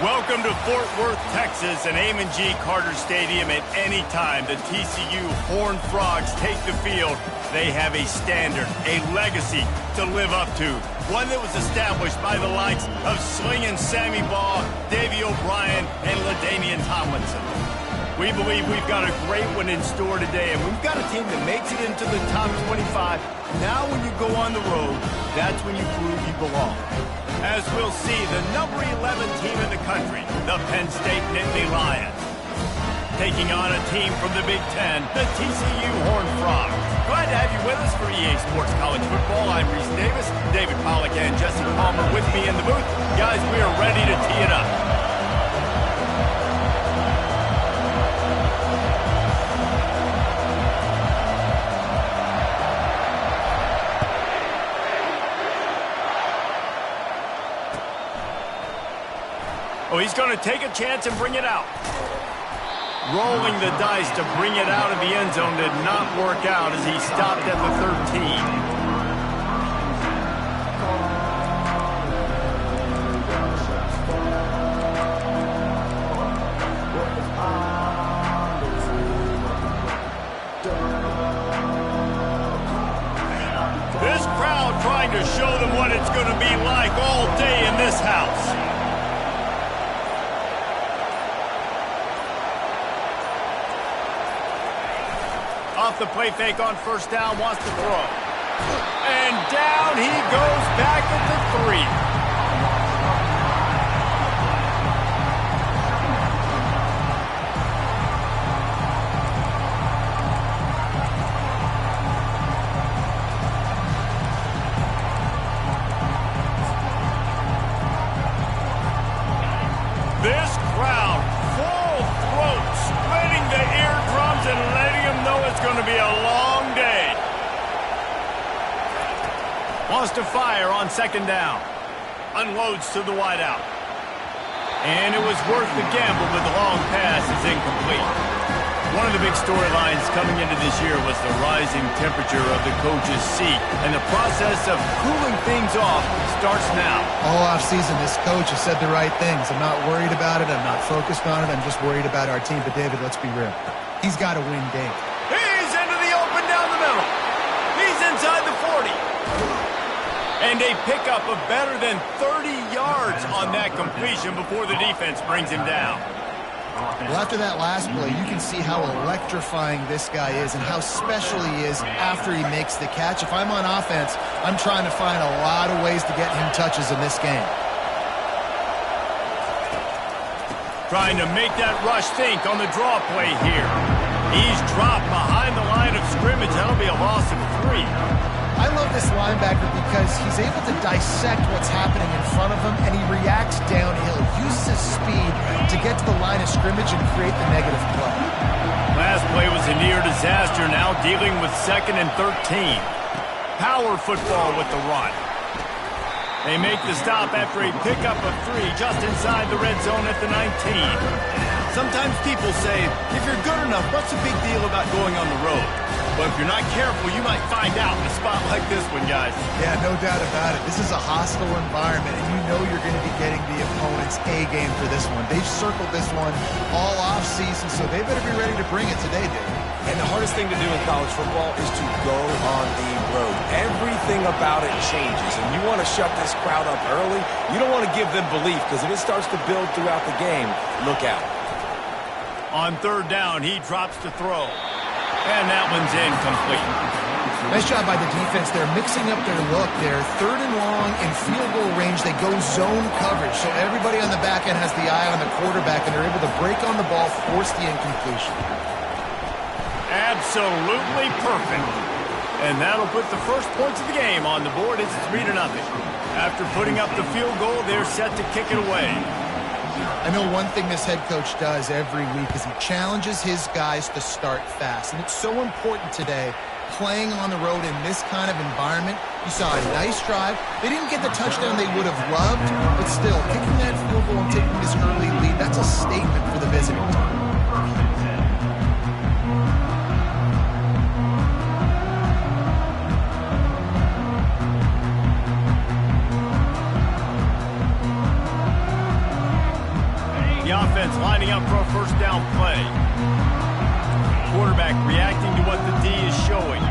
Welcome to Fort Worth, Texas, and Amon G. Carter Stadium. At any time the TCU Horned Frogs take the field, they have a standard, a legacy to live up to. One that was established by the likes of Slingin' Sammy Baugh, Davey O'Brien, and LaDainian Tomlinson. We believe we've got a great one in store today, and we've got a team that makes it into the top 25. Now when you go on the road, that's when you prove you belong. As we'll see, the number 11 team in the country, the Penn State Nittany Lions, taking on a team from the Big Ten, the TCU Horned Frogs. Glad to have you with us for EA Sports College Football. I'm Reese Davis, David Pollack, and Jesse Palmer with me in the booth. Guys, we are ready to tee it up. Oh, he's going to take a chance and bring it out. Rolling the dice to bring it out of the end zone did not work out as he stopped at the 13. This crowd trying to show them what it's going to be like all day in this house. Off the play fake on first down, wants to throw. And down he goes back at the 3. This crowd, full throat, splitting the eardrums and letting them know it's going to be a long day. Wants to fire on second down. Unloads to the wideout. And it was worth the gamble, but the long pass is incomplete. One of the big storylines coming into this year was the rising temperature of the coach's seat, and the process of cooling things off starts now. All offseason, this coach has said the right things. I'm not worried about it. I'm not focused on it. I'm just worried about our team. But, David, let's be real. He's got to win games. He's into the open down the middle. He's inside the 40. And a pickup of better than 30 yards on that completion before the defense brings him down. Well, after that last play, you can see how electrifying this guy is and how special he is after he makes the catch. If I'm on offense, I'm trying to find a lot of ways to get him touches in this game. Trying to make that rush think on the draw play here. He's dropped behind the line of scrimmage. That'll be a loss of 3. I love this linebacker because he's able to dissect what's happening in front of him, and he reacts downhill, uses his speed to get to the line of scrimmage and create the negative play. Last play was a near disaster, now dealing with 2nd and 13. Power football with the run. They make the stop after a pickup of 3 just inside the red zone at the 19. Sometimes people say, if you're good enough, what's the big deal about going on the road? But if you're not careful, you might find out in a spot like this one, guys. Yeah, no doubt about it. This is a hostile environment, and you know you're going to be getting the opponent's A game for this one. They've circled this one all offseason, so they better be ready to bring it today, David. And the hardest thing to do in college football is to go on the road. Everything about it changes, and you want to shut this crowd up early. You don't want to give them belief, because if it starts to build throughout the game, look out. On third down, he drops to throw. And that one's incomplete. Nice job by the defense. They're mixing up their look. They're 3rd and long in field goal range. They go zone coverage, so everybody on the back end has the eye on the quarterback, and they're able to break on the ball, force the incompletion. Absolutely perfect. And that'll put the first points of the game on the board. It's 3-0. After putting up the field goal, they're set to kick it away. I know one thing this head coach does every week is he challenges his guys to start fast. And it's so important today, playing on the road in this kind of environment. You saw a nice drive. They didn't get the touchdown they would have loved, but still, kicking that field goal and taking this early lead, that's a statement for the visiting team. back, reacting to what the D is showing.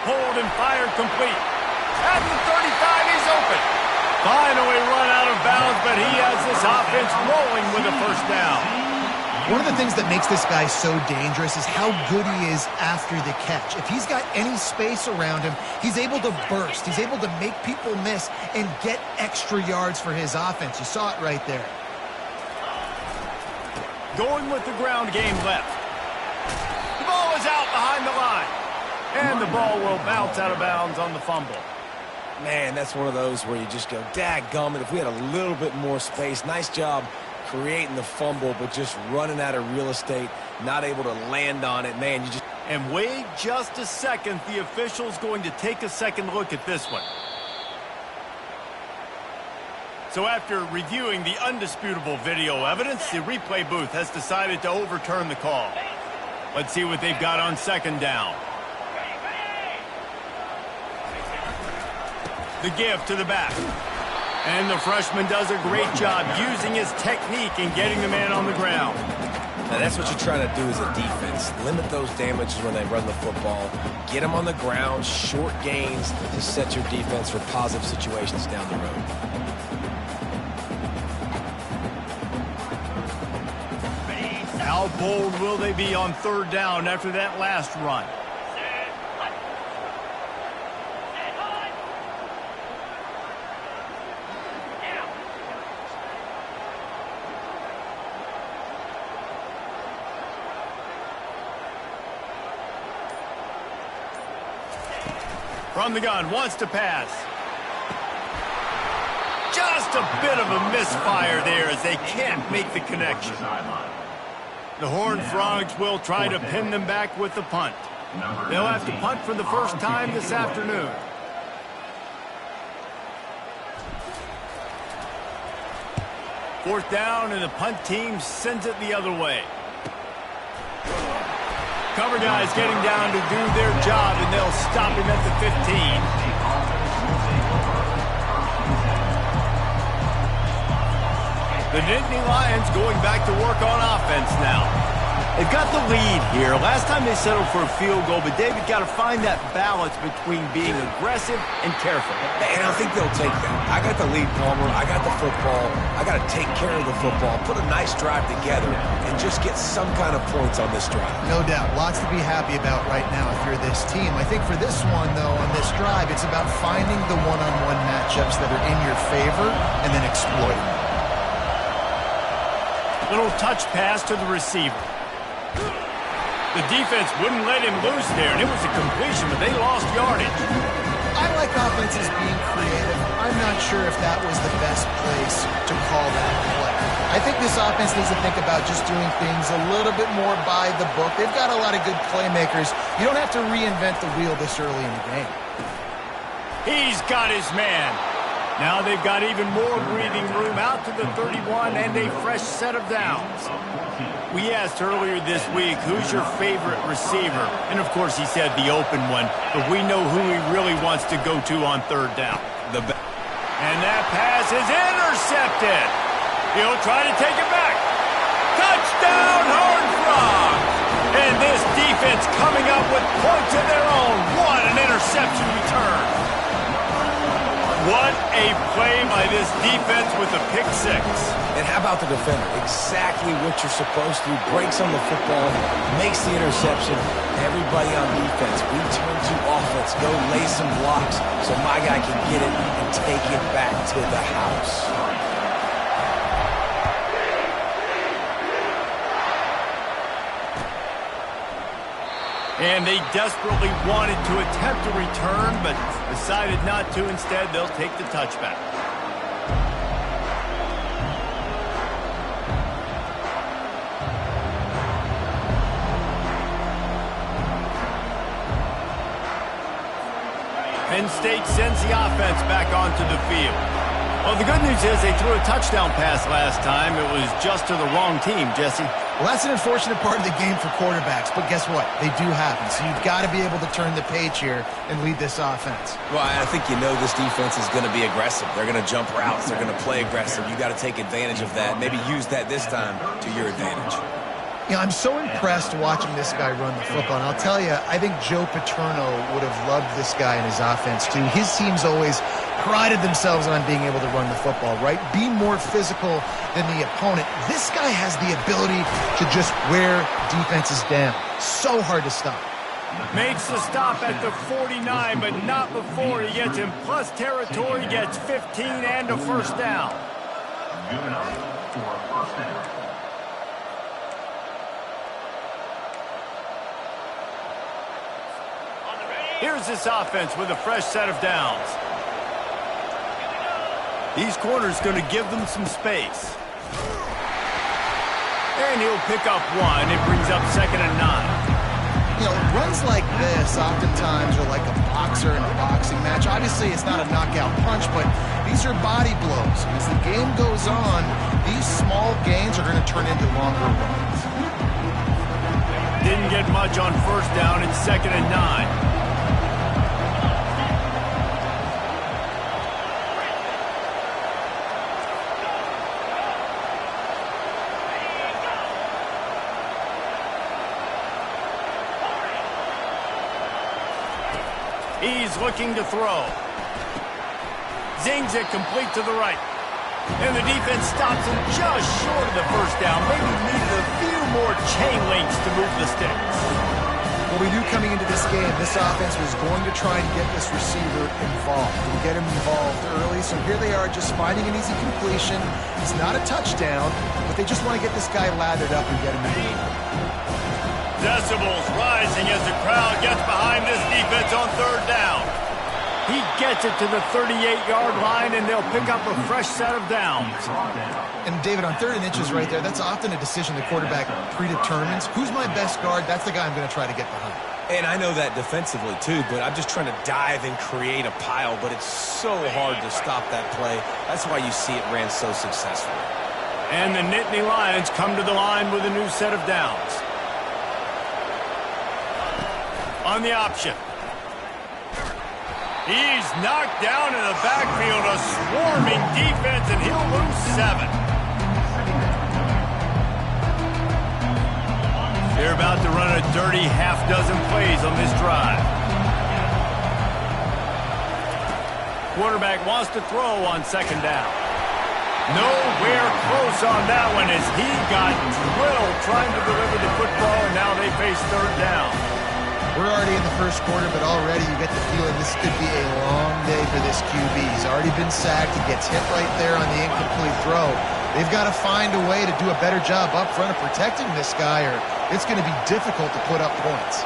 Hold and fire complete. At the 35, he's open. Finally run out of bounds, but he has this offense rolling with a first down. One of the things that makes this guy so dangerous is how good he is after the catch. If he's got any space around him, he's able to burst. He's able to make people miss and get extra yards for his offense. You saw it right there. Going with the ground game left. The ball is out behind the line. And the ball will bounce out of bounds on the fumble. Man, that's one of those where you just go, dadgummit, if we had a little bit more space. Nice job creating the fumble, but just running out of real estate, not able to land on it. Man, you just... And wait just a second. The official's going to take a second look at this one. So after reviewing the undisputable video evidence, the replay booth has decided to overturn the call. Let's see what they've got on second down. The give to the back. And the freshman does a great job using his technique and getting the man on the ground. Now that's what you're trying to do as a defense. Limit those damages when they run the football. Get them on the ground, short gains to set your defense for positive situations down the road. How bold will they be on third down after that last run? From the gun, wants to pass. Just a bit of a misfire there as they can't make the connection. The Horned Frogs will try to pin them back with the punt. They'll have to punt for the first time this afternoon. Fourth down, and the punt team sends it the other way. Cover guys getting down to do their job, and they'll stop him at the 15. The Nittany Lions going back to work on offense now. They've got the lead here. Last time they settled for a field goal, but David got to find that balance between being aggressive and careful. And I think they'll take that. I got the lead, Palmer. I got the football. I got to take care of the football, put a nice drive together, and just get some kind of points on this drive. No doubt. Lots to be happy about right now if you're this team. I think for this one, though, on this drive, it's about finding the one-on-one matchups that are in your favor and then exploiting them. Little touch pass to the receiver. The defense wouldn't let him loose there, and it was a completion, but they lost yardage. I like offenses being creative. I'm not sure if that was the best place to call that play. I think this offense needs to think about just doing things a little bit more by the book. They've got a lot of good playmakers. You don't have to reinvent the wheel this early in the game. He's got his man. Now they've got even more breathing room out to the 31 and a fresh set of downs. We asked earlier this week, who's your favorite receiver? And, of course, he said the open one, but we know who he really wants to go to on third down. And that pass is intercepted. He'll try to take it back. Touchdown, Horned Frogs! And this defense coming up with points of their own. What an interception return. What a play by this defense with a pick six. And how about the defender? Exactly what you're supposed to do. Breaks on the football, makes the interception. Everybody on defense, we turn to offense. Go lay some blocks so my guy can get it and take it back to the house. And they desperately wanted to attempt a return, but decided not to. Instead, they'll take the touchback. Penn State sends the offense back onto the field. Well, the good news is they threw a touchdown pass last time. It was just to the wrong team, Jesse. Well, that's an unfortunate part of the game for quarterbacks, but guess what? They do happen, so you've got to be able to turn the page here and lead this offense. Well, I think you know this defense is going to be aggressive. They're going to jump routes. They're going to play aggressive. You got to take advantage of that. Maybe use that this time to your advantage. Yeah, I'm so impressed watching this guy run the football. And I'll tell you, I think Joe Paterno would have loved this guy in his offense, too. His teams always prided themselves on being able to run the football, right? Be more physical than the opponent. This guy has the ability to just wear defenses down. So hard to stop. Makes the stop at the 49, but not before he gets in plus territory, gets 15 and a first down. Good enough for a first down. Here's this offense with a fresh set of downs. These corners going to give them some space. And he'll pick up one. It brings up 2nd and 9. You know, runs like this oftentimes are like a boxer in a boxing match. Obviously, it's not a knockout punch, but these are body blows. As the game goes on, these small gains are going to turn into longer runs. Didn't get much on first down. It's 2nd and 9. He's looking to throw. Zings it complete to the right. And the defense stops him just short of the first down. Maybe needed a few more chain links to move the sticks. Well, we knew coming into this game, this offense was going to try and get this receiver involved and get him involved early. So here they are just finding an easy completion. It's not a touchdown, but they just want to get this guy lathered up and get him in the game. Decibels rising as the crowd gets behind this defense on 3rd down. He gets it to the 38-yard line, and they'll pick up a fresh set of downs. And, David, on 3rd and inches right there, that's often a decision the quarterback predetermines. Who's my best guard? That's the guy I'm going to try to get behind. And I know that defensively, too, but I'm just trying to dive and create a pile, but it's so hard to stop that play. That's why you see it ran so successfully. And the Nittany Lions come to the line with a new set of downs. On the option. He's knocked down in the backfield, a swarming defense, and he'll lose 7. They're about to run a dirty half-dozen plays on this drive. Quarterback wants to throw on 2nd down. Nowhere close on that one as he got drilled trying to deliver the football, and now they face 3rd down. We're already in the first quarter, but already you get the feeling this could be a long day for this QB. He's already been sacked. He gets hit right there on the incomplete throw. They've got to find a way to do a better job up front of protecting this guy, or it's going to be difficult to put up points.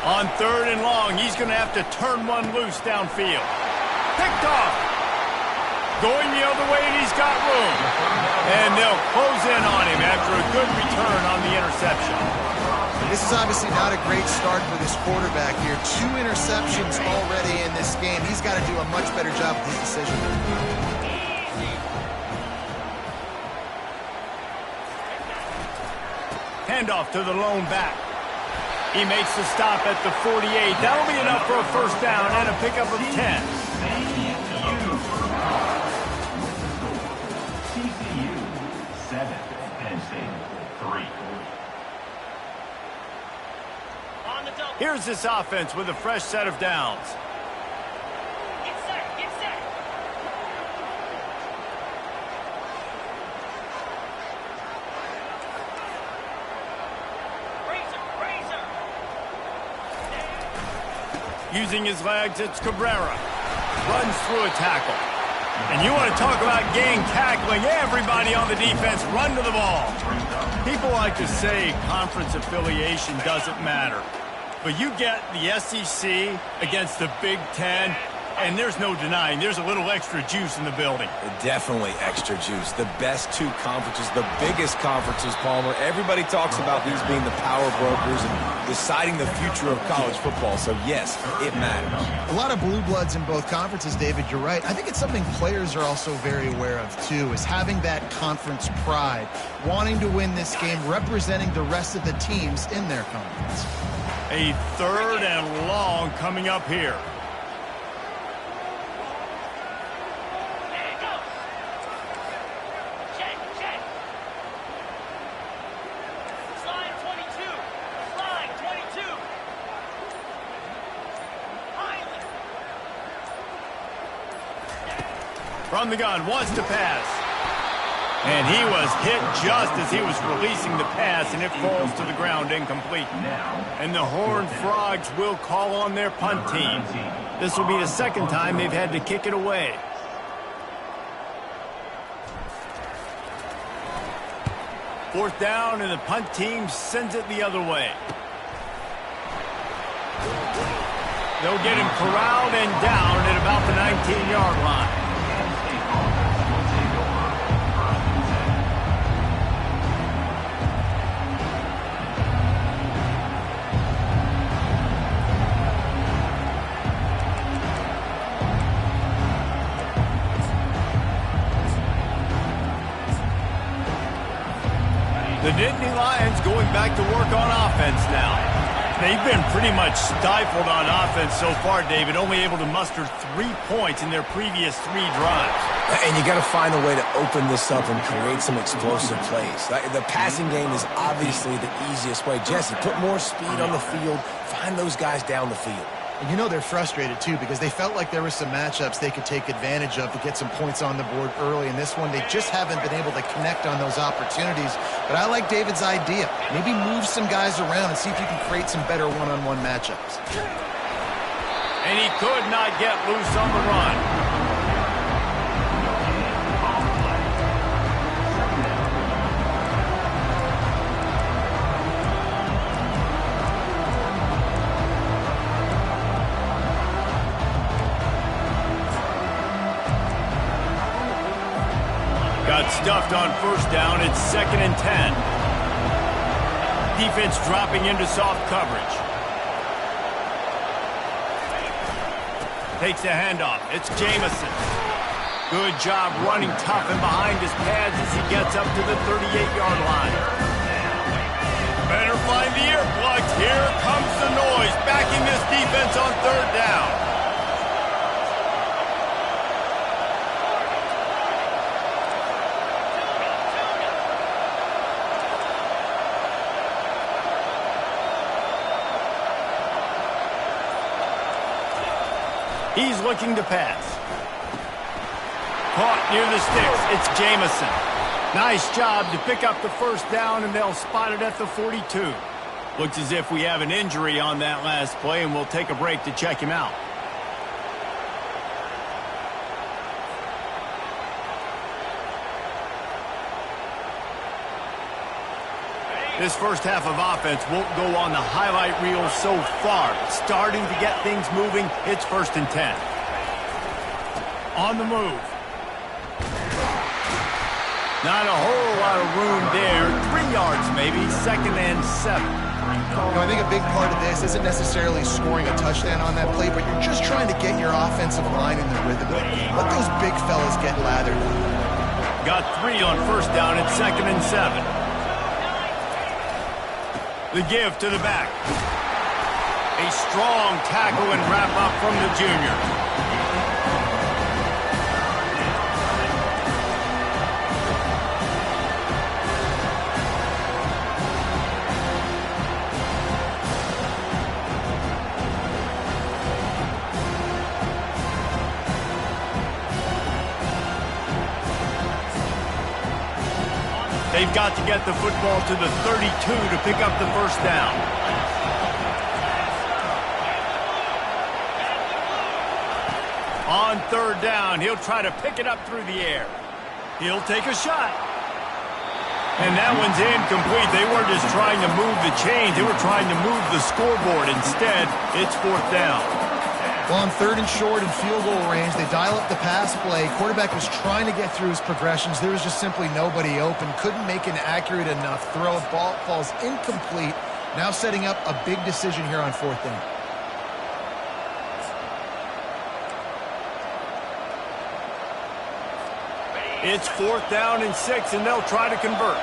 On 3rd and long, he's going to have to turn one loose downfield. Picked off. Going the other way, and he's got room. And they'll close in on him after a good return on the interception. This is obviously not a great start for this quarterback here. 2 interceptions already in this game. He's got to do a much better job with his decision. Handoff to the lone back. He makes the stop at the 48. That'll be enough for a first down and a pickup of 10. TCU 7, Penn State 3. Here's this offense with a fresh set of downs. Get set, get set. Using his legs, it's Cabrera. Runs through a tackle. And you want to talk about gang tackling. Everybody on the defense run to the ball. People like to say conference affiliation doesn't matter. But you get the SEC against the Big Ten, And there's no denying there's a little extra juice in the building. Definitely extra juice. The best two conferences, the biggest conferences, Palmer. Everybody talks about these being the power brokers and deciding the future of college football. So, yes, it matters. A lot of blue bloods in both conferences, David. You're right. I think it's something players are also very aware of, too, is having that conference pride, wanting to win this game, representing the rest of the teams in their conference. A 3rd and long coming up here. From the gun, wants to pass. And he was hit just as he was releasing the pass, and it falls to the ground incomplete. And the Horned Frogs will call on their punt team. This will be the 2nd time they've had to kick it away. Fourth down, and the punt team sends it the other way. They'll get him corralled and down at about the 19-yard line. The Nittany Lions going back to work on offense now. They've been pretty much stifled on offense so far, David, only able to muster 3 points in their previous 3 drives. And you got to find a way to open this up and create some explosive plays. The passing game is obviously the easiest way. Jesse, put more speed on the field, find those guys down the field. And you know they're frustrated, too, because they felt like there were some matchups they could take advantage of to get some points on the board early. In this one, they just haven't been able to connect on those opportunities. But I like David's idea. Maybe move some guys around and see if you can create some better one-on-one matchups. And he could not get loose on the run. Got stuffed on 1st down. It's 2nd and 10. Defense dropping into soft coverage. Takes the handoff. It's Jamison. Good job running tough and behind his pads as he gets up to the 38-yard line. Better find the earplugs. Here comes the noise, backing this defense on 3rd down. He's looking to pass. Caught near the sticks. It's Jamison. Nice job to pick up the 1st down, and they'll spot it at the 42. Looks as if we have an injury on that last play, and we'll take a break to check him out. This first half of offense won't go on the highlight reel so far. Starting to get things moving. It's 1st and 10. On the move. Not a whole lot of room there. 3 yards maybe. 2nd and 7. I think a big part of this isn't necessarily scoring a touchdown on that play, but you're just trying to get your offensive line in the rhythm. Let those big fellas get lathered. Got 3 on 1st down. It's 2nd and 7. The give to the back. A strong tackle and wrap up from the junior. They've got to get the football to the 32 to pick up the 1st down. On 3rd down, he'll try to pick it up through the air. He'll take a shot. And that one's incomplete. They weren't just trying to move the chains. They were trying to move the scoreboard. Instead, it's 4th down. Well, on 3rd and short and field goal range, they dial up the pass play. Quarterback was trying to get through his progressions. There was just simply nobody open. Couldn't make an accurate enough throw. Ball falls incomplete. Now setting up a big decision here on 4th down. It's 4th down and 6, and they'll try to convert.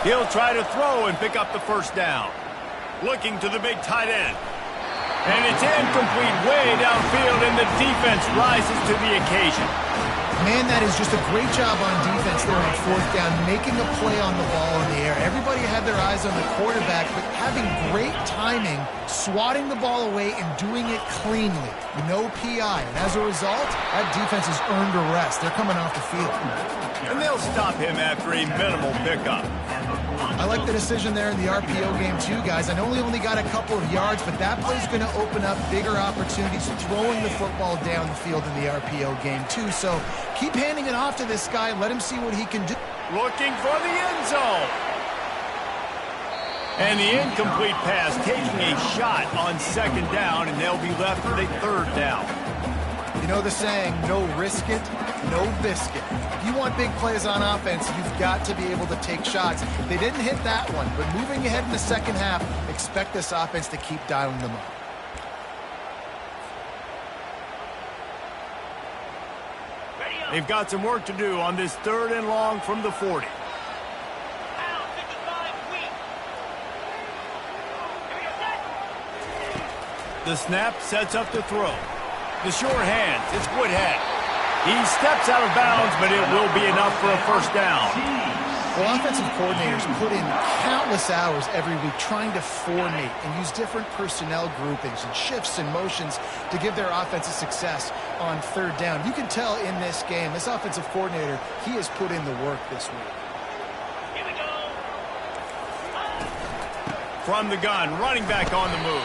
He'll try to throw and pick up the 1st down. Looking to the big tight end. And it's incomplete way downfield, and the defense rises to the occasion. Man, that is just a great job on defense there on 4th down, making a play on the ball in the air. Everybody had their eyes on the quarterback, but having great timing, swatting the ball away, and doing it cleanly. No PI. And as a result, that defense has earned a rest. They're coming off the field. And they'll stop him after a minimal pickup. I like the decision there in the RPO game too, guys. I know he only got a couple of yards, but that play's going to open up bigger opportunities throwing the football down the field in the RPO game too. So keep handing it off to this guy. Let him see what he can do. Looking for the end zone. And the incomplete pass taking a shot on 2nd down, and they'll be left with a 3rd down. You know the saying, no risk it, no biscuit. If you want big plays on offense, you've got to be able to take shots. They didn't hit that one, but moving ahead in the 2nd half, expect this offense to keep dialing them up. They've got some work to do on this 3rd and long from the 40. The snap sets up the throw. The short hands, it's Woodhead. He steps out of bounds, but it will be enough for a 1st down. Well, offensive coordinators put in countless hours every week trying to formate and use different personnel groupings and shifts and motions to give their offensive success on 3rd down. You can tell in this game, this offensive coordinator, he has put in the work this week. Here we go. From the gun, running back on the move.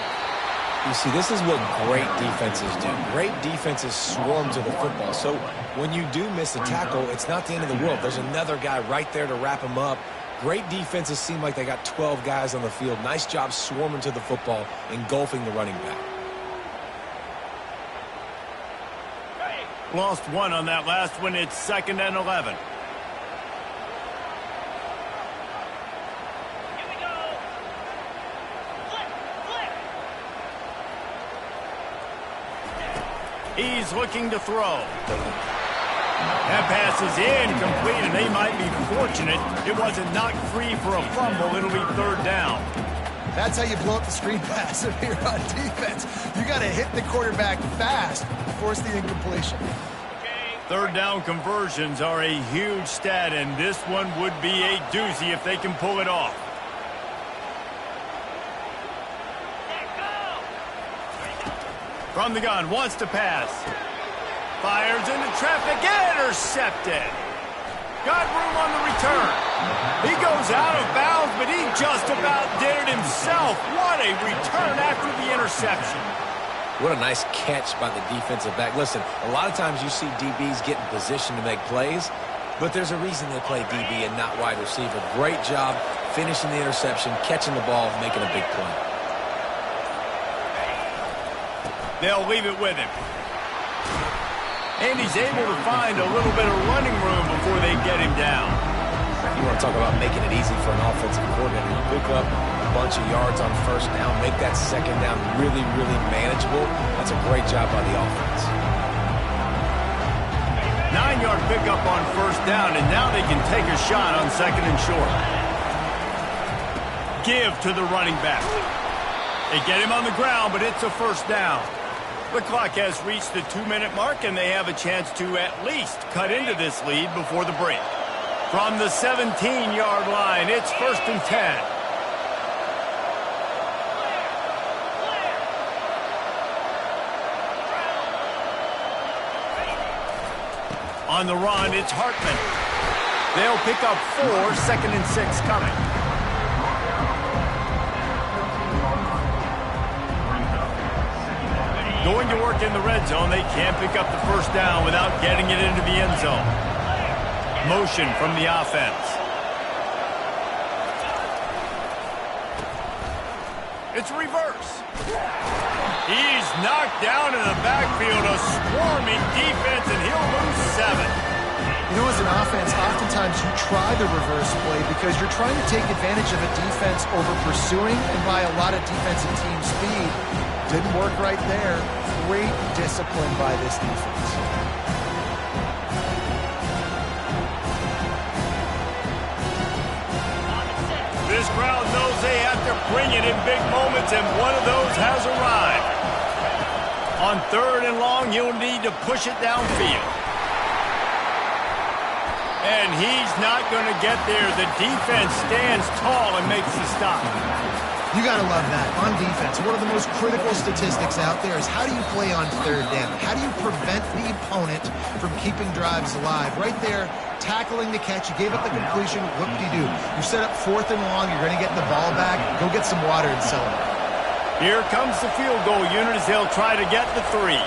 You see, this is what great defenses do. Great defenses swarm to the football. So when you do miss a tackle, it's not the end of the world. There's another guy right there to wrap him up. Great defenses seem like they got 12 guys on the field. Nice job swarming to the football, engulfing the running back. Lost 1 on that last one. It's 2nd and 11. He's looking to throw. That pass is incomplete, and they might be fortunate it wasn't knocked free for a fumble. It'll be 3rd down. That's how you blow up the screen pass if you're on defense. You got to hit the quarterback fast to force the incompletion. 3rd down conversions are a huge stat, and this one would be a doozy if they can pull it off. From the gun, wants to pass. Fires into traffic, intercepted. Got room on the return. He goes out of bounds, but he just about did it himself. What a return after the interception. What a nice catch by the defensive back. Listen, a lot of times you see DBs get in position to make plays, but there's a reason they play DB and not wide receiver. Great job finishing the interception, catching the ball, making a big play. They'll leave it with him. And he's able to find a little bit of running room before they get him down. You want to talk about making it easy for an offensive coordinator. You pick up a bunch of yards on 1st down, make that 2nd down really, really manageable. That's a great job by the offense. 9-yard pickup on 1st down, and now they can take a shot on 2nd and short. Give to the running back. They get him on the ground, but it's a 1st down. The clock has reached the 2-minute mark, and they have a chance to at least cut into this lead before the break. From the 17-yard line, it's 1st and 10. On the run, it's Hartman. They'll pick up 4, 2nd and 6 coming. Going to work in the red zone, they can't pick up the first down without getting it into the end zone. Motion from the offense. It's reverse. He's knocked down in the backfield, a swarming defense, and he'll lose 7. You know, as an offense, oftentimes you try the reverse play because you're trying to take advantage of a defense over pursuing and by a lot of defensive team speed. Didn't work right there. Great discipline by this defense. This crowd knows they have to bring it in big moments, and one of those has arrived. On 3rd and long, he'll need to push it downfield. And he's not going to get there. The defense stands tall and makes the stop. You got to love that. On defense, one of the most critical statistics out there is how do you play on 3rd down? How do you prevent the opponent from keeping drives alive? Right there, tackling the catch. You gave up the completion. What do? You set up 4th and long. You're going to get the ball back. Go get some water and celebrate. Here comes the field goal unit as they'll try to get the 3.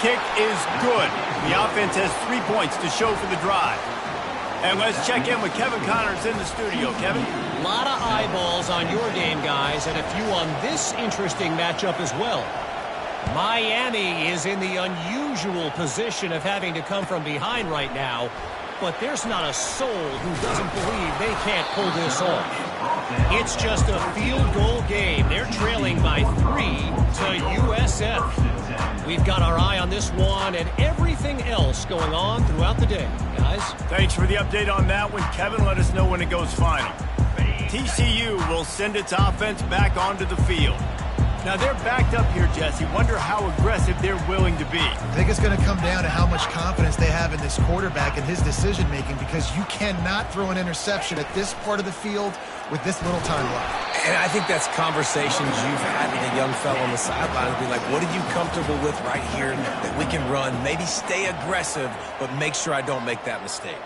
Kick is good. The offense has 3 points to show for the drive. And let's check in with Kevin Connors in the studio. Kevin? A lot of eyeballs on your game, guys, and a few on this interesting matchup as well. Miami is in the unusual position of having to come from behind right now, but there's not a soul who doesn't believe they can't pull this off. It's just a field goal game. They're trailing by 3 to USF. We've got our eye on this one and everything else going on throughout the day, guys. Thanks for the update on that one, Kevin. Let us know when it goes final. TCU will send its offense back onto the field. Now, they're backed up here, Jesse. Wonder how aggressive they're willing to be. I think it's going to come down to how much confidence they have in this quarterback and his decision-making, because you cannot throw an interception at this part of the field with this little time left. And I think that's conversations you've had with a young fellow on the sideline. Be like, what are you comfortable with right here that we can run? Maybe stay aggressive, but make sure I don't make that mistake.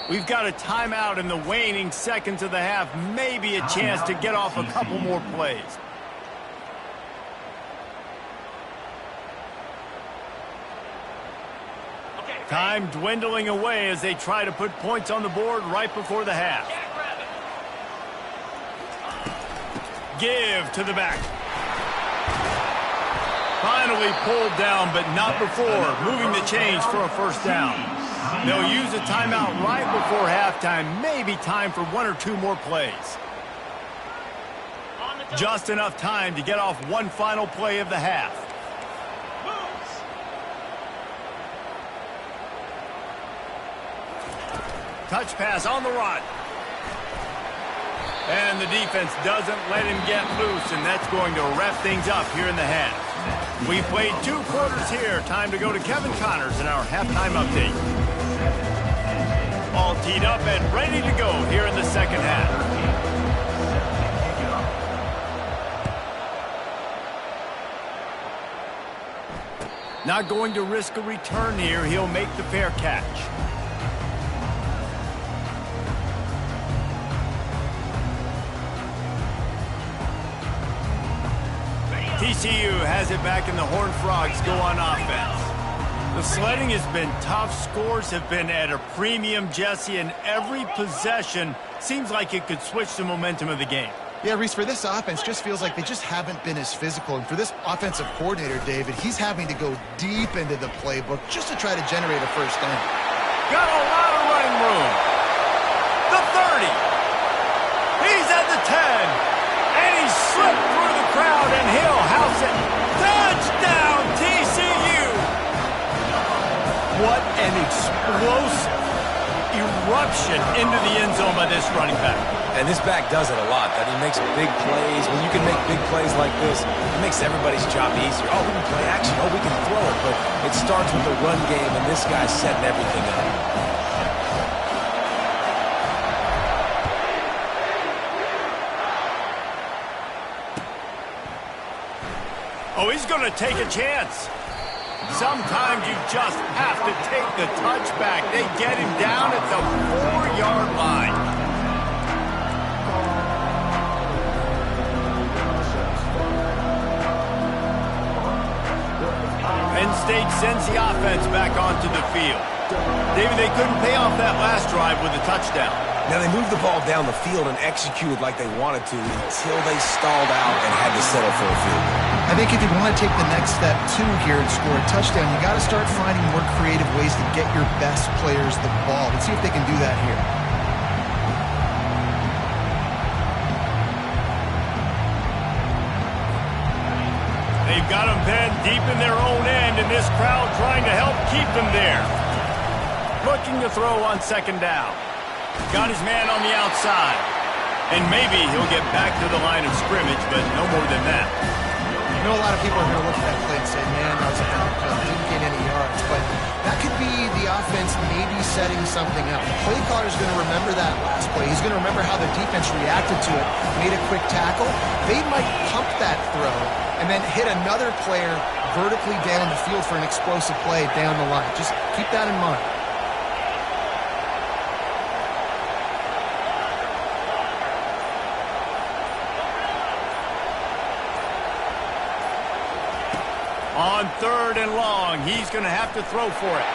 We've got a timeout in the waning seconds of the half. Maybe a chance to get off a couple more plays. Time dwindling away as they try to put points on the board right before the half. Give to the back. Finally pulled down, but not before moving the chains for a first down. They'll use a timeout right before halftime. Maybe time for 1 or 2 more plays. Just enough time to get off one final play of the half. Touch pass on the run. And the defense doesn't let him get loose, and that's going to wrap things up here in the half. We played 2 quarters here. Time to go to Kevin Connors in our halftime update. All teed up and ready to go here in the second half. Not going to risk a return here. He'll make the fair catch. TCU has it back, and the Horned Frogs go on offense. The sledding has been tough. Scores have been at a premium, Jesse, and every possession seems like it could switch the momentum of the game. Yeah, Reese, for this offense, just feels like they just haven't been as physical. And for this offensive coordinator, David, he's having to go deep into the playbook just to try to generate a first down. Got a lot of running room. The 30. He's at the 10. And he slipped through the crowd, and he'll house it. Touchdown, TCU! What an explosive eruption into the end zone by this running back. And this back does it a lot. That he makes big plays. When you can make big plays like this, it makes everybody's job easier. Oh, we can play action. Oh, we can throw it. But it starts with the run game, and this guy's setting everything up. Oh, he's going to take a chance. Sometimes you just have to take the touchback. They get him down at the 4-yard line. Penn State sends the offense back onto the field. David, they couldn't pay off that last drive with a touchdown. Now, they moved the ball down the field and executed like they wanted to until they stalled out and had to settle for a field goal. I think if you want to take the next step, too, here and score a touchdown, you got to start finding more creative ways to get your best players the ball. Let's see if they can do that here. They've got them pinned deep in their own end, and this crowd trying to help keep them there. Looking to throw on second down. Got his man on the outside. And maybe he'll get back to the line of scrimmage, but no more than that. I know a lot of people are going to look at that play and say, man, that was an outcome, didn't gain any yards. But that could be the offense maybe setting something up. The play caller is going to remember that last play. He's going to remember how the defense reacted to it, made a quick tackle. They might pump that throw and then hit another player vertically down the field for an explosive play down the line. Just keep that in mind. On third and long, he's going to have to throw for it.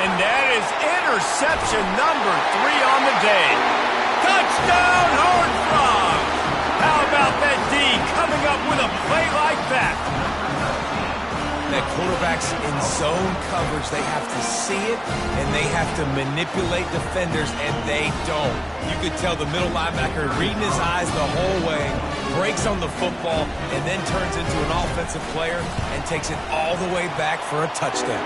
And that is interception number 3 on the day. Touchdown, Horned Frogs! How about that D coming up with a play like that? That quarterback's in zone coverage. They have to see it, and they have to manipulate defenders, and they don't. You could tell the middle linebacker reading his eyes the whole way, breaks on the football, and then turns into an offensive player and takes it all the way back for a touchdown.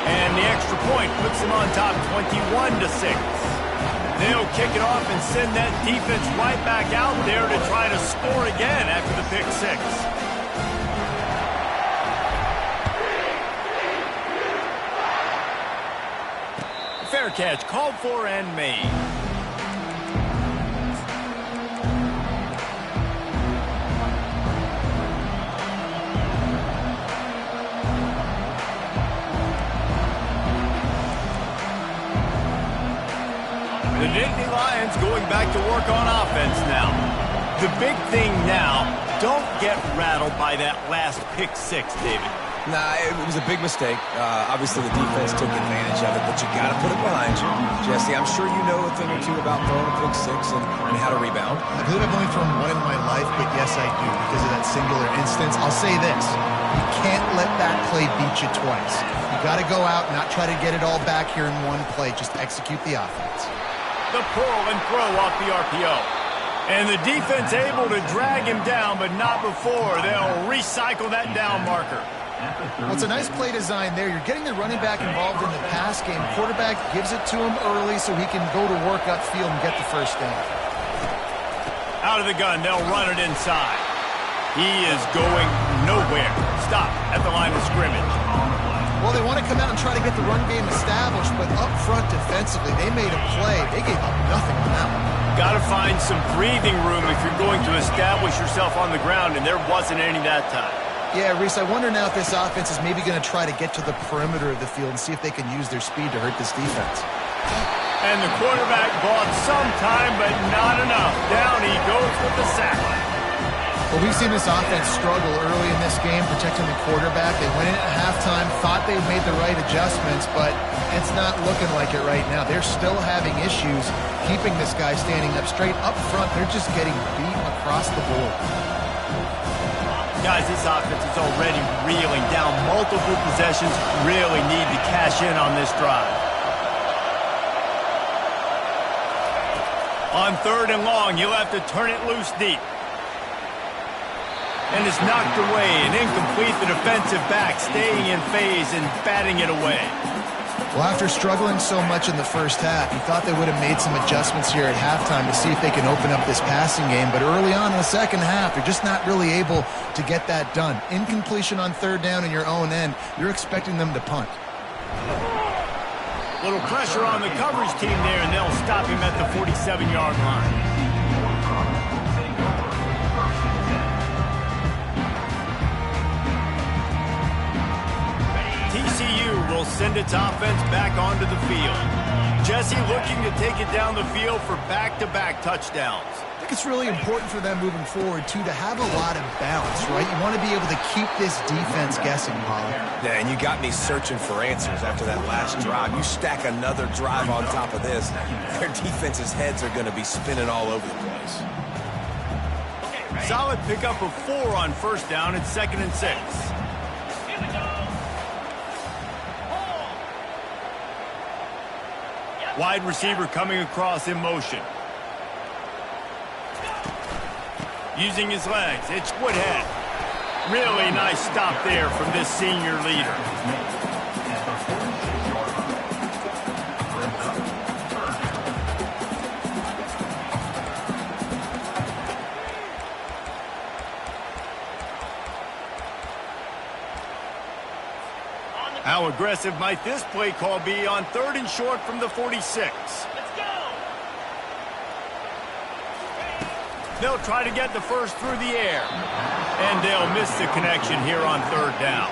And the extra point puts them on top 21-6. They'll kick it off and send that defense right back out there to try to score again after the pick 6. Fair catch called for and made. The Nittany Lions going back to work on offense now. The big thing now, don't get rattled by that last pick 6, David. Nah, it was a big mistake. Obviously, the defense took advantage of it, but you got to put it behind you. Jesse, I'm sure you know a thing or two about throwing a pick 6 and how to rebound. I believe I've only thrown one in my life, but yes, I do because of that singular instance. I'll say this. You can't let that play beat you twice. You got to go out and not try to get it all back here in one play. Just execute the offense. The pull and throw off the RPO. And the defense able to drag him down, but not before they'll recycle that down marker. Well, it's a nice play design there. You're getting the running back involved in the pass game. Quarterback gives it to him early so he can go to work upfield and get the first down. Out of the gun, they'll run it inside. He is going nowhere. Stop at the line of scrimmage. Well, they want to come out and try to get the run game established, but up front defensively, they made a play. They gave up nothing on that one. Got to find some breathing room if you're going to establish yourself on the ground, and there wasn't any that time. Yeah, Reese, I wonder now if this offense is maybe going to try to get to the perimeter of the field and see if they can use their speed to hurt this defense. And the quarterback bought some time, but not enough. Down he goes with the sack. Well, we've seen this offense struggle early in this game, protecting the quarterback. They went in at halftime, thought they'd made the right adjustments, but it's not looking like it right now. They're still having issues keeping this guy standing up straight. Up front, they're just getting beat across the board. Guys, this offense is already reeling down multiple possessions. Really need to cash in on this drive. On third and long, you'll have to turn it loose deep. And it's knocked away and incomplete. The defensive back staying in phase and batting it away. Well, after struggling so much in the first half, you thought they would have made some adjustments here at halftime to see if they can open up this passing game. But early on in the second half, you're just not really able to get that done. Incompletion on third down in your own end, you're expecting them to punt. Little pressure on the coverage team there, and they'll stop him at the 47-yard line. will send its offense back onto the field. Jesse looking to take it down the field for back-to-back touchdowns. I think it's really important for them moving forward, too, to have a lot of balance, right? You want to be able to keep this defense guessing, Pollard. Yeah, and you got me searching for answers after that last drive. You stack another drive on top of this, their defense's heads are going to be spinning all over the place. Solid pickup of 4 on first down at 2nd and 6. Here we go. Wide receiver coming across in motion. Using his legs, it's Woodhead. Really nice stop there from this senior leader. How aggressive might this play call be on 3rd and short from the 46? Let's go. They'll try to get the first through the air. And they'll miss the connection here on 3rd down.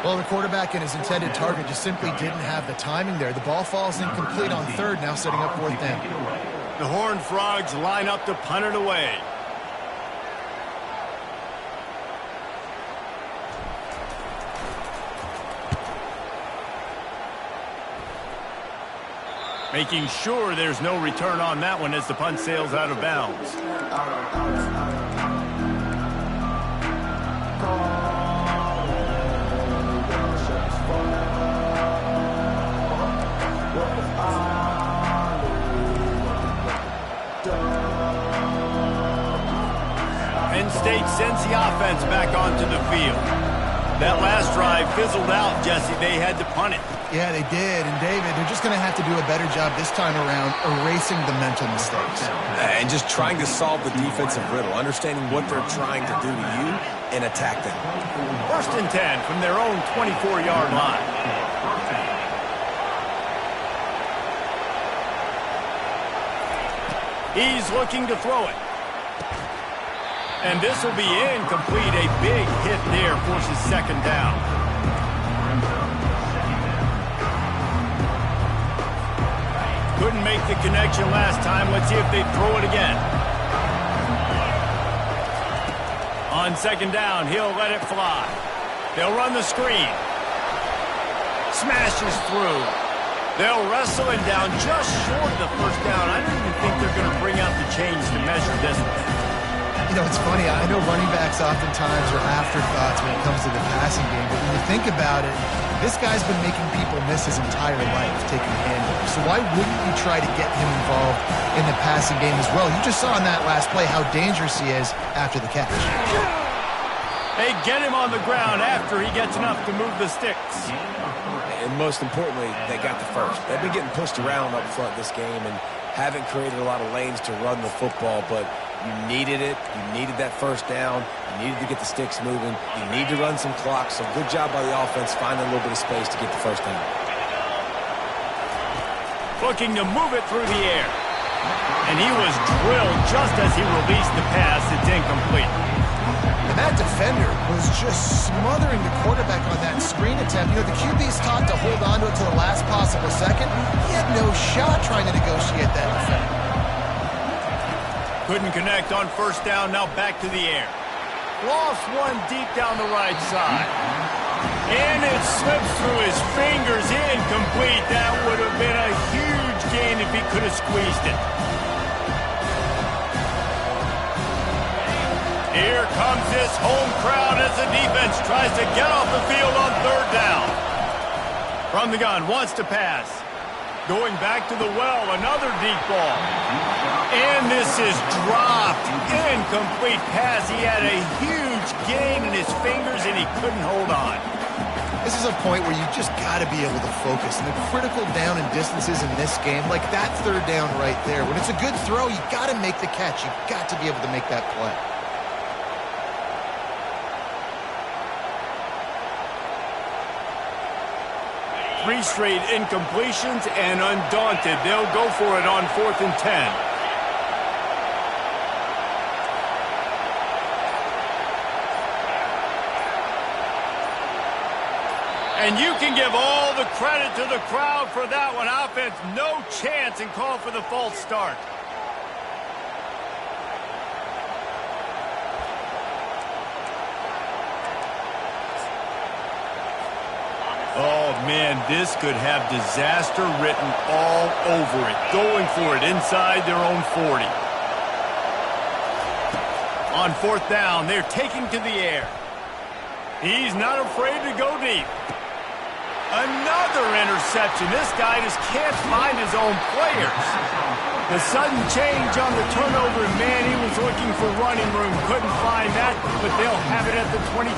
Well, the quarterback and his intended target just simply didn't have the timing there. The ball falls incomplete on 3rd, now setting up 4th down. The Horned Frogs line up to punt it away. Making sure there's no return on that one as the punt sails out of bounds. Penn State sends the offense back onto the field. That last drive fizzled out, Jesse. They had to punt it. Yeah, they did. And, David, they're just going to have to do a better job this time around erasing the mental mistakes. And just trying to solve the defensive riddle, understanding what they're trying to do to you and attack them. 1st and 10 from their own 24-yard line. He's looking to throw it. And this will be incomplete. A big hit there forces 2nd down. Couldn't make the connection last time. Let's see if they throw it again. On 2nd down, he'll let it fly. They'll run the screen. Smashes through. They'll wrestle it down just short of the 1st down. I don't even think they're going to bring out the chains to measure this one. You know, it's funny. I know running backs oftentimes are afterthoughts when it comes to the passing game, but when you think about it, this guy's been making people miss his entire life taking handoffs. So why wouldn't you try to get him involved in the passing game as well? You just saw in that last play how dangerous he is after the catch. They get him on the ground after he gets enough to move the sticks. And most importantly, they got the first. They've been getting pushed around up front this game and haven't created a lot of lanes to run the football, but you needed it. You needed that 1st down. You needed to get the sticks moving. You need to run some clock. So good job by the offense finding a little bit of space to get the 1st down. Looking to move it through the air. And he was drilled just as he released the pass. It's incomplete. And that defender was just smothering the quarterback on that screen attempt. You know, the QB's taught to hold on to it to the last possible second. He had no shot trying to negotiate that defender. Couldn't connect on 1st down, now back to the air. Lost one deep down the right side. And it slips through his fingers, incomplete. That would have been a huge gain if he could have squeezed it. Here comes this home crowd as the defense tries to get off the field on 3rd down. From the gun, wants to pass. Going back to the well, another deep ball. And this is dropped. Incomplete pass. He had a huge gain in his fingers, and he couldn't hold on. This is a point where you just got to be able to focus. And the critical down and distances in this game, like that 3rd down right there, when it's a good throw, you got to make the catch. You've got to be able to make that play. Three straight incompletions, and undaunted, they'll go for it on 4th and 10. And you can give all the credit to the crowd for that one. Offense, no chance, and call for the false start. Oh, man, this could have disaster written all over it. Going for it inside their own 40. On fourth down, they're taking to the air. He's not afraid to go deep. Another interception. This guy just can't find his own players. The sudden change on the turnover, man, he was looking for running room. Couldn't find that, but they'll have it at the 22.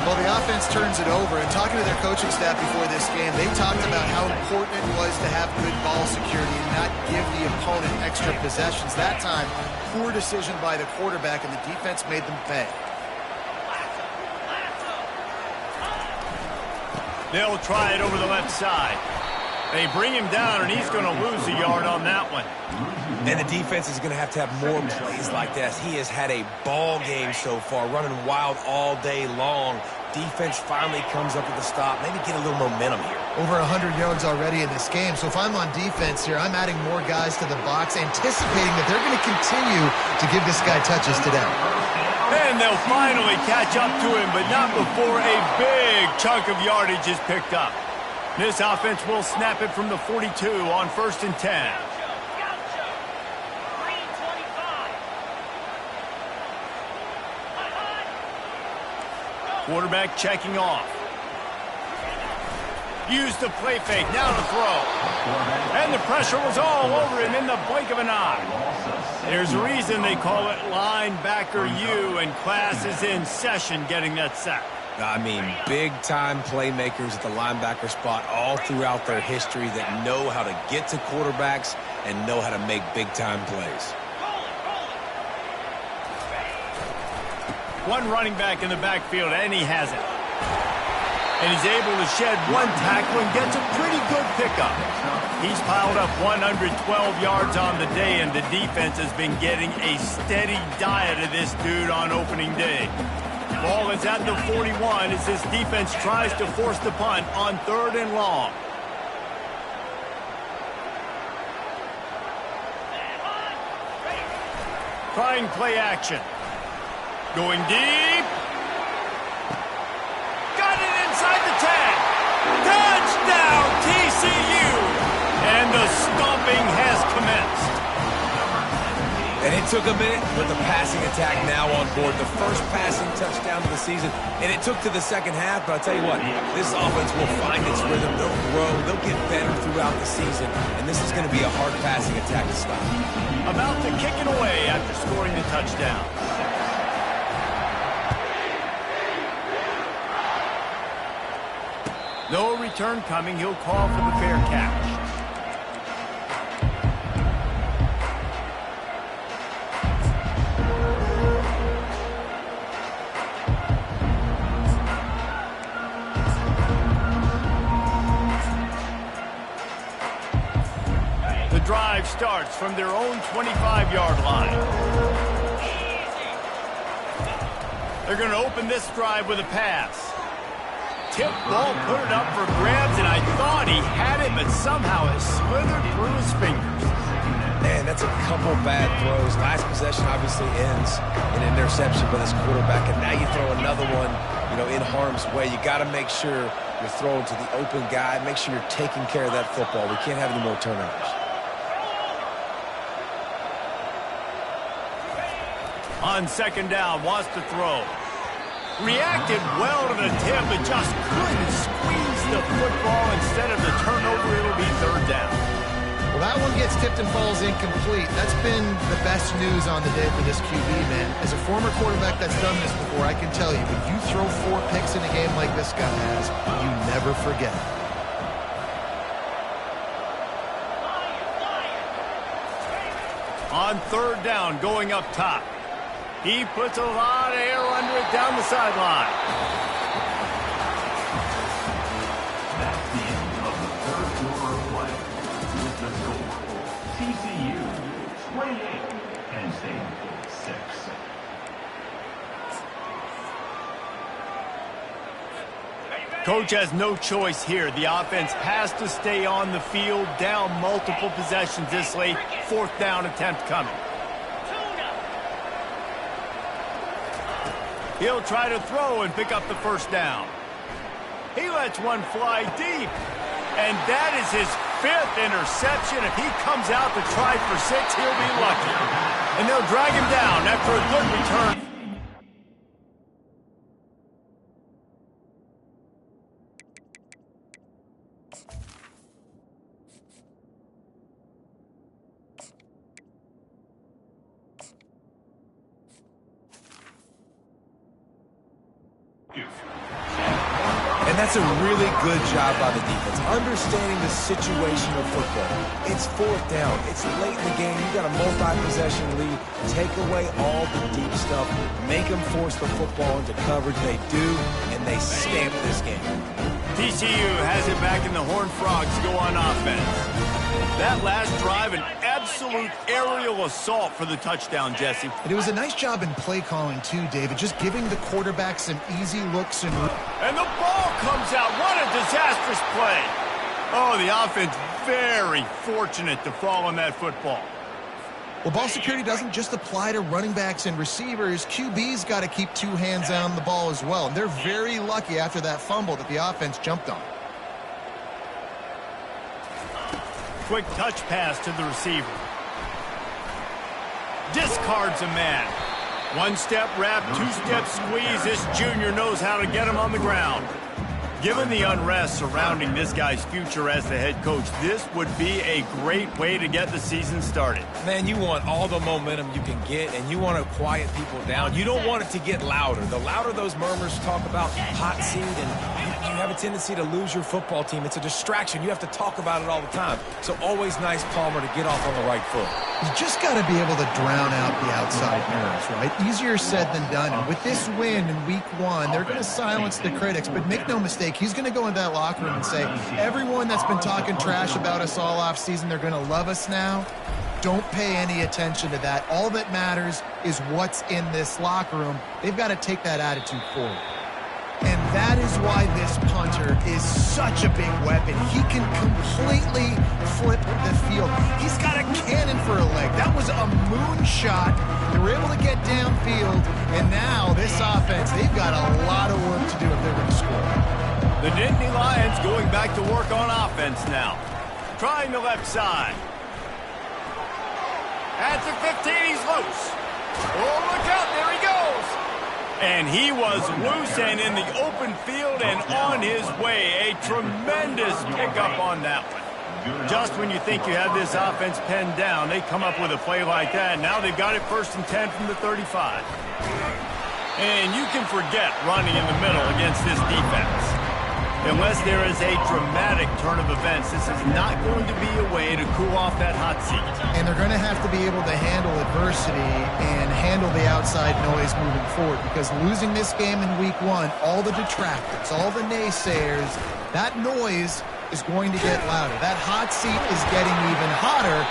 Well, the offense turns it over, and talking to their coaching staff before this game, they talked about how important it was to have good ball security and not give the opponent extra possessions. That time, poor decision by the quarterback, and the defense made them pay. They'll try it over the left side. They bring him down, and he's going to lose a yard on that one. And the defense is going to have more plays like this. He has had a ball game so far, running wild all day long. Defense finally comes up with a stop. Maybe get a little momentum here. Over 100 yards already in this game. So if I'm on defense here, I'm adding more guys to the box, anticipating that they're going to continue to give this guy touches today. And they'll finally catch up to him, but not before a big chunk of yardage is picked up. This offense will snap it from the 42 on 1st and 10. Quarterback checking off. Used the play fake, now to throw. And the pressure was all over him in the blink of an eye. There's a reason they call it linebacker U, and class is in session getting that sack. I mean, big-time playmakers at the linebacker spot all throughout their history that know how to get to quarterbacks and know how to make big-time plays. One running back in the backfield, and he has it. And he's able to shed one tackle and gets a pretty good pickup. He's piled up 112 yards on the day, and the defense has been getting a steady diet of this dude on opening day. Ball is at the 41 as this defense tries to force the punt on 3rd and long. Trying play action. Going deep. Got it inside the 10. Touchdown, TCU. And the stomping has commenced. And it took a minute, but the passing attack now on board. The first passing touchdown of the season, and it took to the second half, but I'll tell you what, this offense will find its rhythm. They'll grow. They'll get better throughout the season, and this is going to be a hard passing attack to stop. About to kick it away after scoring the touchdown. No return coming. He'll call for the fair catch. The drive starts from their own 25-yard line. They're going to open this drive with a pass. Tip ball, put it up for grabs, and I thought he had it, but somehow it slithered through his fingers. Man, that's a couple bad throws. Last possession obviously ends in an interception by this quarterback, and now you throw another one, in harm's way. You got to make sure you're throwing to the open guy. Make sure you're taking care of that football. We can't have any more turnovers. On 2nd down, wants to throw. Reacted well to the tip, but just couldn't squeeze the football. Instead of the turnover, it'll be 3rd down. Well, that one gets tipped and falls incomplete. That's been the best news on the day for this QB, man. As a former quarterback that's done this before, I can tell you, if you throw 4 picks in a game like this guy has, you never forget. On 3rd down, going up top. He puts a lot of air under it down the sideline. That's the end of the 3rd quarter of play. With the score, TCU 28, Penn State 6. Are you ready? Coach has no choice here. The offense has to stay on the field, down multiple possessions this late. 4th down attempt coming. He'll try to throw and pick up the 1st down. He lets one fly deep. And that is his 5th interception. If he comes out to try for 6, he'll be lucky. And they'll drag him down after a good return. And that's a really good job by the defense, understanding the situation of football. It's 4th down. It's late in the game. You got a multi-possession lead. Take away all the deep stuff. Make them force the football into coverage. They do, and they stamp this game. TCU has it back in the Horned Frogs to go on offense. That last drive, an absolute aerial assault for the touchdown, Jesse. And it was a nice job in play calling, too, David, just giving the quarterback some easy looks. And the ball comes out. What a disastrous play. Oh, the offense very fortunate to fall on that football. Well, ball security doesn't just apply to running backs and receivers. QB's got to keep 2 hands on the ball as well. And they're very lucky after that fumble that the offense jumped on. Quick touch pass to the receiver. Discards a man. 1-step wrap, 2-step squeeze. This junior knows how to get him on the ground. Given the unrest surrounding this guy's future as the head coach, this would be a great way to get the season started. Man, you want all the momentum you can get, and you want to quiet people down. You don't want it to get louder. The louder those murmurs talk about hot seat, and you have a tendency to lose your football team. It's a distraction. You have to talk about it all the time. So always nice, Palmer, to get off on the right foot. You just got to be able to drown out the outside noise, right? Easier said than done. And with this win in week 1, they're going to silence the critics. But make no mistake, he's going to go into that locker room and say, everyone that's been talking trash about us all offseason, they're going to love us now. Don't pay any attention to that. All that matters is what's in this locker room. They've got to take that attitude forward. And that is why this punter is such a big weapon. He can completely flip the field. He's got a cannon for a leg. That was a moonshot. They were able to get downfield, and now this offense, they've got a lot of work to do if they're going to score. The Nittany Lions going back to work on offense now. Trying the left side. At the 15, he's loose. Oh, look out, there he goes. And he was loose and in the open field and on his way. A tremendous pickup on that one. Just when you think you have this offense pinned down, they come up with a play like that. Now they've got it 1st and 10 from the 35. And you can forget running in the middle against this defense. Unless there is a dramatic turn of events, this is not going to be a way to cool off that hot seat. And they're going to have to be able to handle adversity and handle the outside noise moving forward, because losing this game in week 1, all the detractors, all the naysayers, that noise is going to get louder. That hot seat is getting even hotter.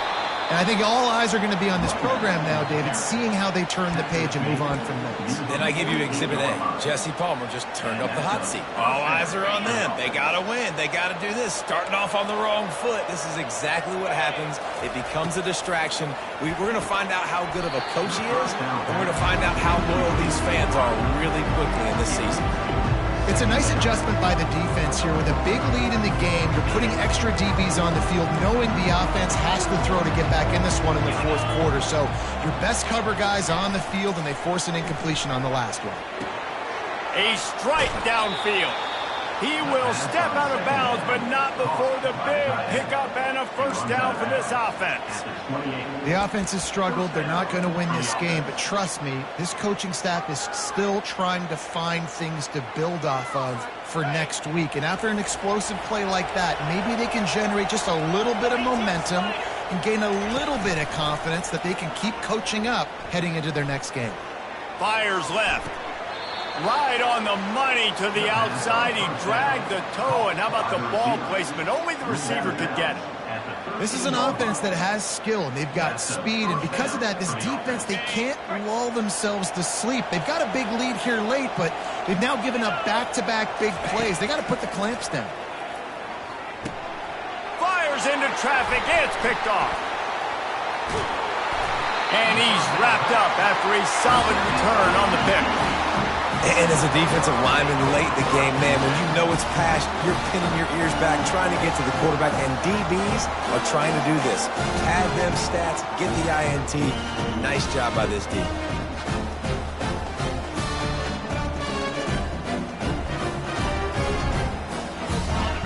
And I think all eyes are going to be on this program now, David, seeing how they turn the page and move on from this. Then I give you Exhibit A. Jesse Palmer just turned up the hot seat. All eyes are on them. They got to win. They got to do this. Starting off on the wrong foot. This is exactly what happens. It becomes a distraction. We're going to find out how good of a coach he is, and we're going to find out how loyal these fans are really quickly in this season. It's a nice adjustment by the defense here. With a big lead in the game, you're putting extra DBs on the field, knowing the offense has to throw to get back in this one in the 4th quarter. So your best cover guys on the field, and they force an incompletion on the last one. A strike downfield. He will step out of bounds, but not before the big pickup and a 1st down for this offense. The offense has struggled. They're not going to win this game, but trust me, this coaching staff is still trying to find things to build off of for next week. And after an explosive play like that, maybe they can generate just a little bit of momentum and gain a little bit of confidence that they can keep coaching up heading into their next game. Fires left. Right on the money to the outside. He dragged the toe, and how about the ball placement? Only the receiver could get it. This is an offense that has skill, and they've got speed, and because of that, this defense, they can't lull themselves to sleep. They've got a big lead here late, but they've now given up back-to-back big plays. They got to put the clamps down. Fires into traffic. It's picked off. And he's wrapped up after a solid return on the pick. And as a defensive lineman late in the game, man, when you know it's passed, you're pinning your ears back, trying to get to the quarterback, and DBs are trying to do this. Pad them stats, get the INT. Nice job by this D.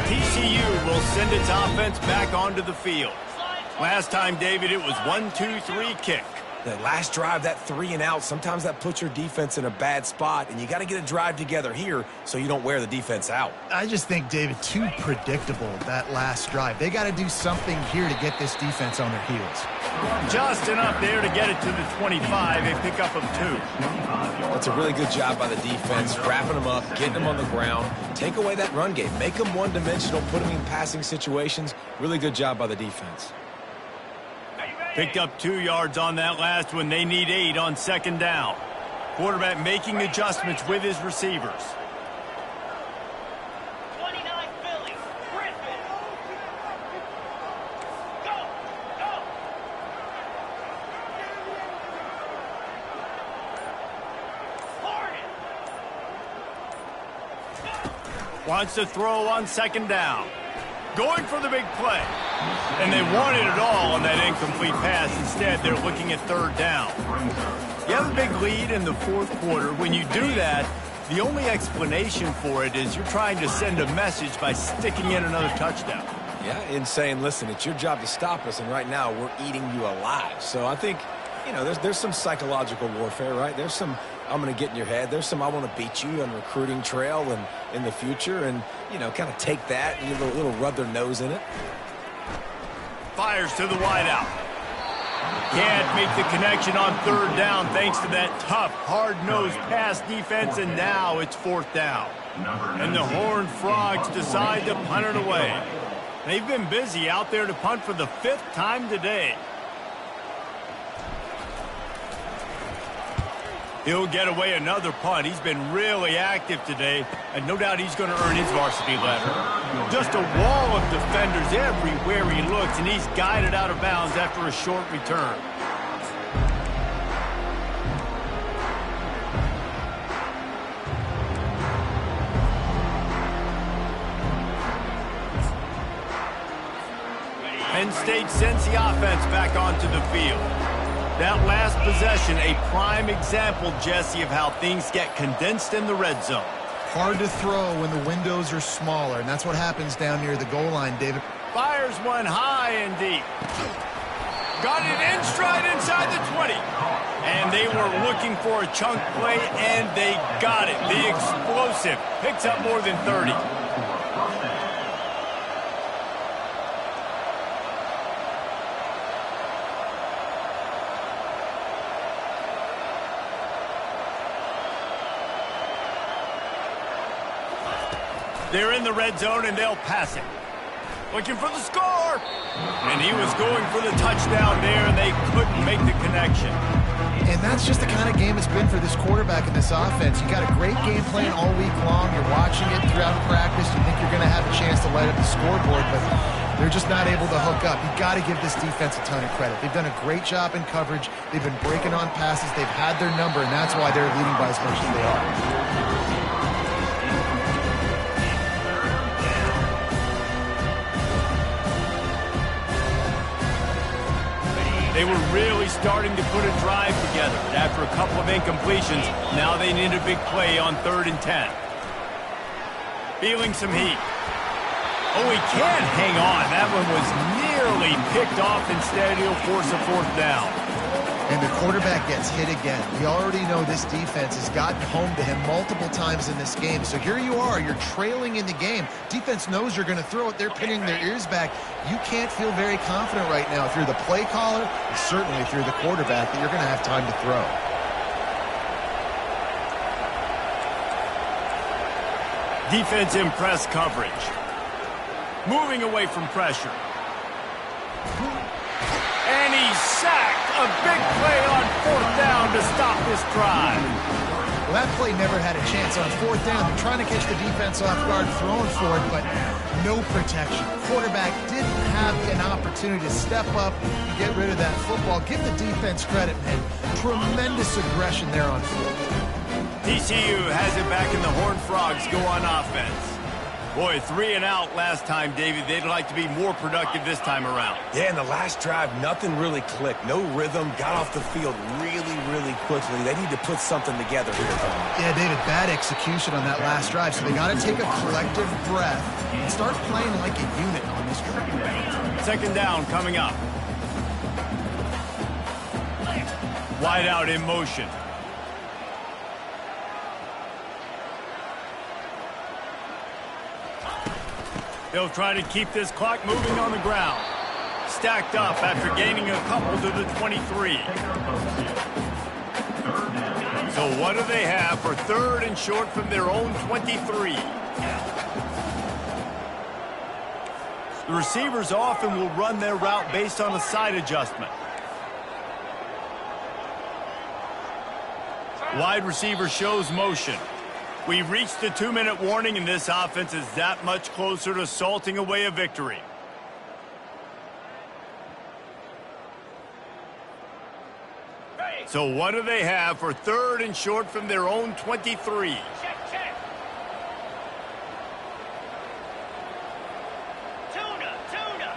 TCU will send its offense back onto the field. Last time, David, it was 1-2-3 kick. That last drive, that 3 and out, sometimes that puts your defense in a bad spot, and you got to get a drive together here so you don't wear the defense out. I just think, David, too predictable, that last drive. They got to do something here to get this defense on their heels. Just enough there to get it to the 25, a pickup of 2. That's a really good job by the defense, wrapping them up, getting them on the ground. Take away that run game. Make them one-dimensional, put them in passing situations. Really good job by the defense. Picked up 2 yards on that last one. They need 8 on second down. Quarterback making adjustments with his receivers. 29 Philly. Griffin. Go. Go. Hornet. Wants to throw on second down. Going for the big play. And they wanted it all on that incomplete pass. Instead, they're looking at third down. You have a big lead in the fourth quarter. When you do that, the only explanation for it is you're trying to send a message by sticking in another touchdown. Yeah, and saying, listen, it's your job to stop us, and right now we're eating you alive. So I think, you know, there's some psychological warfare, right? There's some, I'm going to get in your head. There's some, I want to beat you on recruiting trail and in the future, and, you know, kind of take that and a little rub their nose in it. Fires to the wideout. Can't make the connection on third down thanks to that tough, hard-nosed pass defense, and now it's fourth down. And the Horned Frogs decide to punt it away. They've been busy out there to punt for the 5th time today. He'll get away another punt. He's been really active today, and no doubt he's going to earn his varsity letter. Just a wall of defenders everywhere he looks, and he's guided out of bounds after a short return. Penn State sends the offense back onto the field. That last possession, a prime example, Jesse, of how things get condensed in the red zone. Hard to throw when the windows are smaller, and that's what happens down near the goal line, David. Fires one high and deep. Got it in stride inside the 20. And they were looking for a chunk play, and they got it. The explosive picks up more than 30. They're in the red zone, and they'll pass it. Looking for the score. And he was going for the touchdown there, and they couldn't make the connection. And that's just the kind of game it's been for this quarterback in this offense. You got a great game plan all week long. You're watching it throughout practice. You think you're going to have a chance to light up the scoreboard, but they're just not able to hook up. You got to give this defense a ton of credit. They've done a great job in coverage. They've been breaking on passes. They've had their number, and that's why they're leading by as much as they are. They were really starting to put a drive together. After a couple of incompletions, now they need a big play on 3rd and 10. Feeling some heat. Oh, he can't hang on. That one was nearly picked off. Instead, he'll force a 4th down. And the quarterback gets hit again. We already know this defense has gotten home to him multiple times in this game. So here you are. You're trailing in the game. Defense knows you're going to throw it. They're pinning their ears back. You can't feel very confident right now if you're the play caller, and certainly if you're the quarterback, that you're going to have time to throw. Defense in press coverage. Moving away from pressure. And he's sacked. A big play on 4th down to stop this drive. Well, that play never had a chance. On 4th down, they're trying to catch the defense off guard, throwing for it, but no protection. Quarterback didn't have an opportunity to step up and get rid of that football. Give the defense credit, man. Tremendous aggression there on 4th. TCU has it back in the Horned Frogs go on offense. Boy, 3 and out last time, David. They'd like to be more productive this time around. Yeah, in the last drive, nothing really clicked. No rhythm. Got off the field really, really quickly. They need to put something together here. Yeah, David, bad execution on that last drive. So they got to take a collective breath and start playing like a unit on this drive. 2nd down coming up. Wide out in motion. They'll try to keep this clock moving on the ground. Stacked up after gaining a couple to the 23. So what do they have for 3rd and short from their own 23? The receivers often will run their route based on a side adjustment. Wide receiver shows motion. We've reached the 2-minute warning, and this offense is that much closer to salting away a victory. So what do they have for 3rd and short from their own 23? Check, check. Tuna, tuna.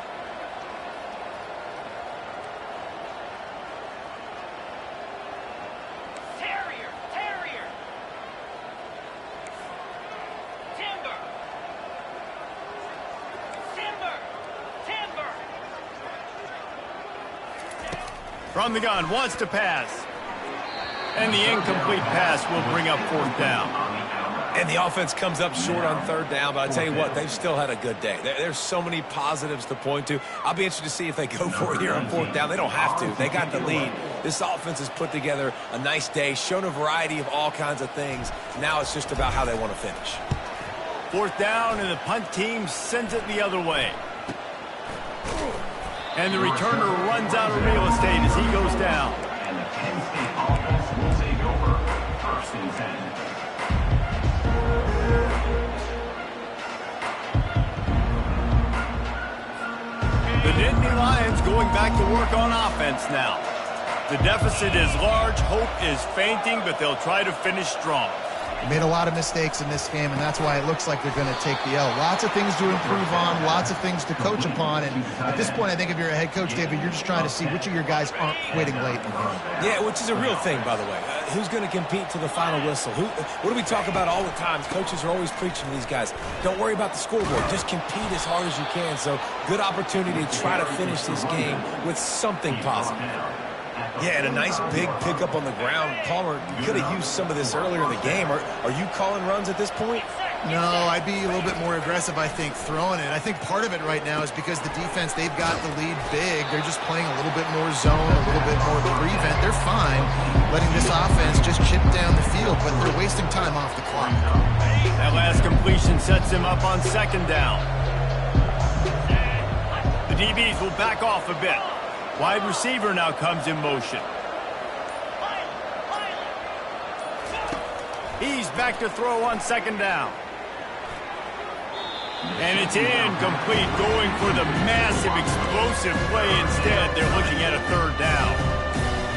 Terrier, terrier. Timber. Timber. Timber. From the gun, wants to pass. And the incomplete pass will bring up 4th down. And the offense comes up short on 3rd down, but I tell you what, they've still had a good day. There's so many positives to point to. I'll be interested to see if they go for it here on 4th down. They don't have to. They got the lead. This offense has put together a nice day, shown a variety of all kinds of things. Now it's just about how they want to finish. 4th down, and the punt team sends it the other way. And the returner runs out of real estate as he goes down. And the Penn State offense will take over 1st and 10. The Nittany Lions going back to work on offense now. The deficit is large, hope is fainting, but they'll try to finish strong. They made a lot of mistakes in this game, and that's why it looks like they're going to take the L. Lots of things to improve on, lots of things to coach upon, and at this point, I think if you're a head coach, David, you're just trying to see which of your guys aren't quitting late in the game. Yeah, which is a real thing, by the way. Who's going to compete to the final whistle? What do we talk about all the time? Coaches are always preaching to these guys. Don't worry about the scoreboard. Just compete as hard as you can. So, good opportunity to try to finish this game with something positive. Yeah, and a nice big pickup on the ground. Palmer, you could have used some of this earlier in the game. Are you calling runs at this point? No, I'd be a little bit more aggressive, I think, throwing it. I think part of it right now is because the defense, they've got the lead big. They're just playing a little bit more zone, a little bit more prevent. They're fine letting this offense just chip down the field, but they're wasting time off the clock. That last completion sets him up on 2nd down. The DBs will back off a bit. Wide receiver now comes in motion. He's back to throw on 2nd down. And it's incomplete, going for the massive, explosive play instead. They're looking at a 3rd down.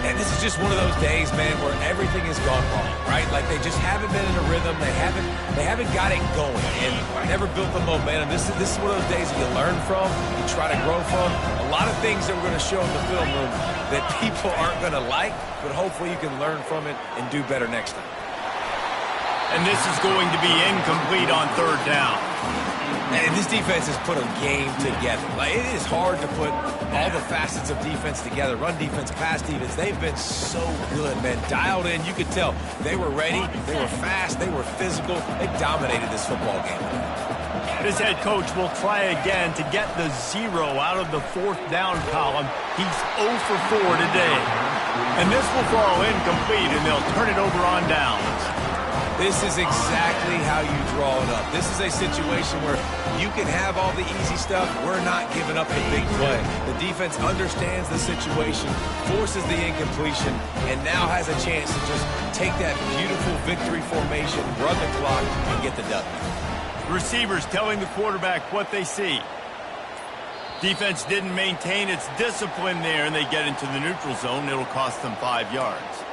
And this is just one of those days, man, where everything has gone wrong, right? Like they just haven't been in a rhythm. They haven't got it going and never built the momentum. This is one of those days that you learn from, you try to grow from. A lot of things that we're going to show in the film room that people aren't going to like, but hopefully you can learn from it and do better next time. And this is going to be incomplete on 3rd down. And this defense has put a game together. Like, it is hard to put all the facets of defense together. Run defense, pass defense. They've been so good, man. Dialed in. You could tell they were ready. They were fast. They were physical. They dominated this football game. This head coach will try again to get the 0 out of the 4th down column. He's 0 for 4 today. And this will fall incomplete, and they'll turn it over on downs. This is exactly how you draw it up. This is a situation where you can have all the easy stuff. We're not giving up the big play. The defense understands the situation, forces the incompletion, and now has a chance to just take that beautiful victory formation, run the clock, and get the dub. Receivers telling the quarterback what they see. Defense didn't maintain its discipline there, and they get into the neutral zone. It'll cost them 5 yards.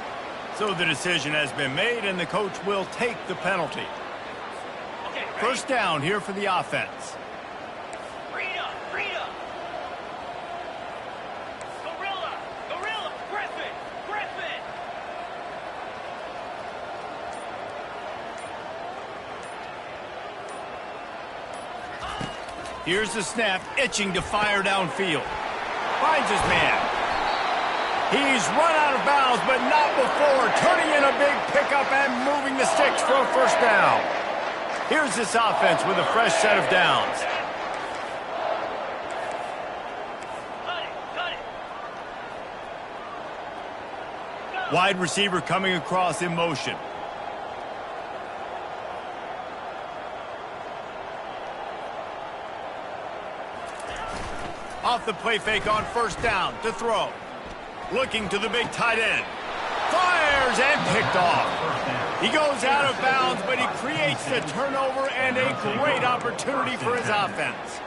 So the decision has been made, and the coach will take the penalty. Okay, ready? First down here for the offense. Freedom, freedom. Gorilla, gorilla, Griffin, Griffin. Here's the snap, itching to fire downfield. Finds his man. He's run out of bounds, but not before. Turning in a big pickup and moving the sticks for a first down. Here's this offense with a fresh set of downs. Cut it. Go. Wide receiver coming across in motion. Off the play fake on first down to throw. Looking to the big tight end. Fires and picked off. He goes out of bounds, but he creates the turnover and a great opportunity for his offense.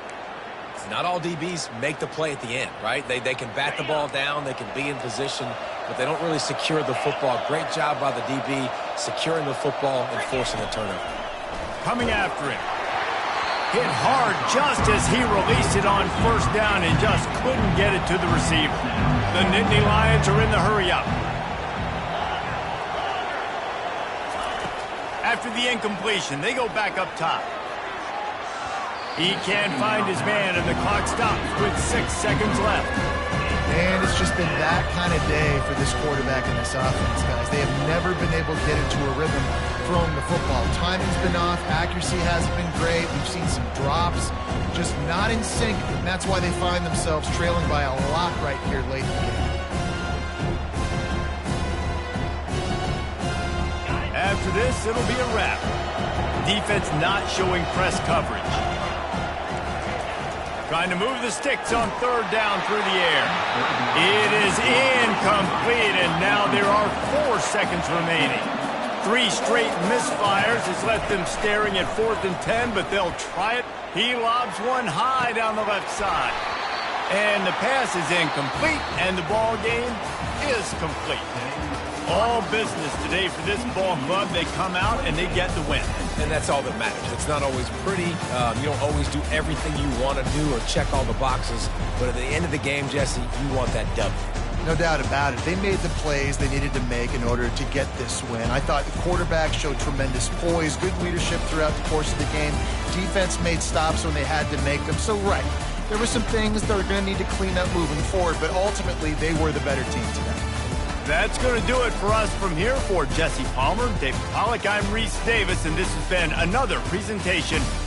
Not all DBs make the play at the end, right? They can bat the ball down, they can be in position, but they don't really secure the football. Great job by the DB securing the football and forcing the turnover. Coming after him. Hit hard just as he released it on first down and just couldn't get it to the receiver. The Nittany Lions are in the hurry-up. After the incompletion, they go back up top. He can't find his man, and the clock stops with 6 seconds left. And it's just been that kind of day for this quarterback and this offense, guys. They have never been able to get into a rhythm throwing the football. Timing's been off. Accuracy hasn't been great. We've seen some drops. Just not in sync, and that's why they find themselves trailing by a lot right here late in the game. After this, it'll be a wrap. Defense not showing press coverage. Trying to move the sticks on third down through the air. It is incomplete, and now there are 4 seconds remaining. 3 straight misfires has left them staring at 4th and 10, but they'll try it. He lobs one high down the left side. And the pass is incomplete, and the ball game is complete. All business today for this ball club. They come out and they get the win. And that's all that matters. It's not always pretty. You don't always do everything you want to do or check all the boxes. But at the end of the game, Jesse, you want that W. No doubt about it. They made the plays they needed to make in order to get this win. I thought the quarterback showed tremendous poise, good leadership throughout the course of the game. Defense made stops when they had to make them. So, right, there were some things that are going to need to clean up moving forward, but ultimately they were the better team today. That's going to do it for us from here. For Jesse Palmer, David Pollack, I'm Reese Davis, and this has been another presentation